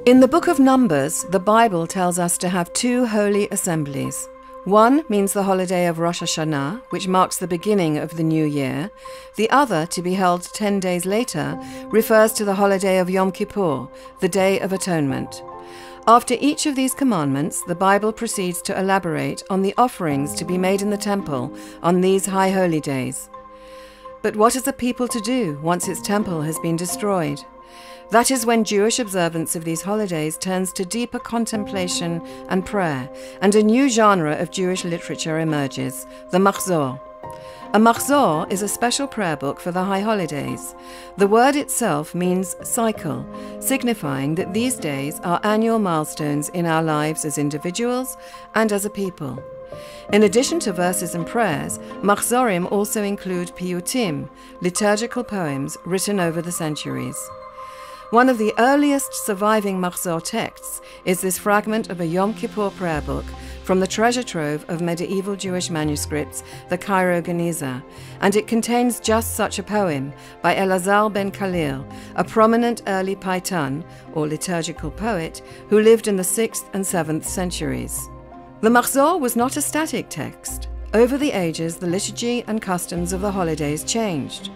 In the book of Numbers, the Bible tells us to have two holy assemblies. One means the holiday of Rosh Hashana, which marks the beginning of the new year. The other, to be held 10 days later, refers to the holiday of Yom Kippur, the Day of Atonement. After each of these commandments, the Bible proceeds to elaborate on the offerings to be made in the temple on these high holy days. But what is a people to do once its temple has been destroyed? That is when Jewish observance of these holidays turns to deeper contemplation and prayer, and a new genre of Jewish literature emerges, the mahzor. A mahzor is a special prayer book for the high holidays. The word itself means cycle, signifying that these days are annual milestones in our lives as individuals and as a people. In addition to verses and prayers, mahzorim also include piyutim, liturgical poems written over the centuries. One of the earliest surviving mahzor texts is this fragment of a Yom Kippur prayer book from the treasure trove of medieval Jewish manuscripts, the Cairo Geniza, and it contains just such a poem by Elazar ben Khalil, a prominent early paitan, or liturgical poet, who lived in the 6th and 7th centuries. The mahzor was not a static text. Over the ages, the liturgy and customs of the holidays changed.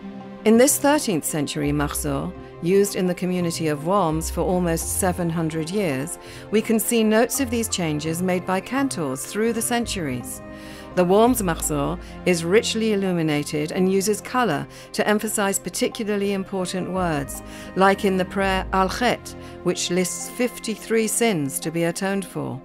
In this 13th century mahzor, used in the community of Worms for almost 700 years, we can see notes of these changes made by cantors through the centuries. The Worms mahzor is richly illuminated and uses color to emphasize particularly important words, like in the prayer Al Chet, which lists 53 sins to be atoned for.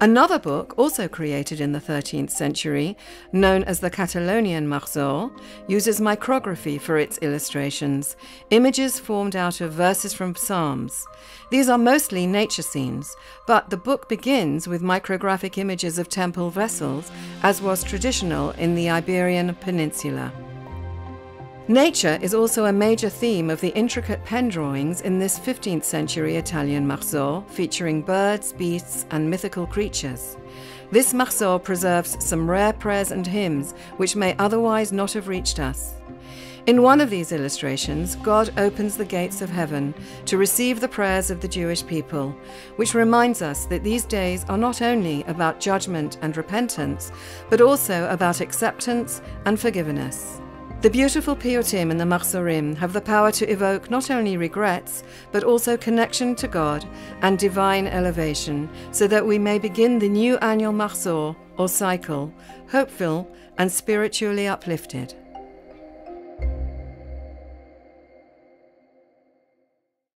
Another book, also created in the 13th century, known as the Catalonian mahzor, uses micrography for its illustrations, images formed out of verses from Psalms. These are mostly nature scenes, but the book begins with micrographic images of temple vessels, as was traditional in the Iberian Peninsula. Nature is also a major theme of the intricate pen drawings in this 15th century Italian mahzor, featuring birds, beasts, and mythical creatures. This mahzor preserves some rare prayers and hymns which may otherwise not have reached us. In one of these illustrations, God opens the gates of heaven to receive the prayers of the Jewish people, which reminds us that these days are not only about judgment and repentance, but also about acceptance and forgiveness. The beautiful piyutim and the mahzorim have the power to evoke not only regrets, but also connection to God and divine elevation, so that we may begin the new annual mahzor, or cycle, hopeful and spiritually uplifted.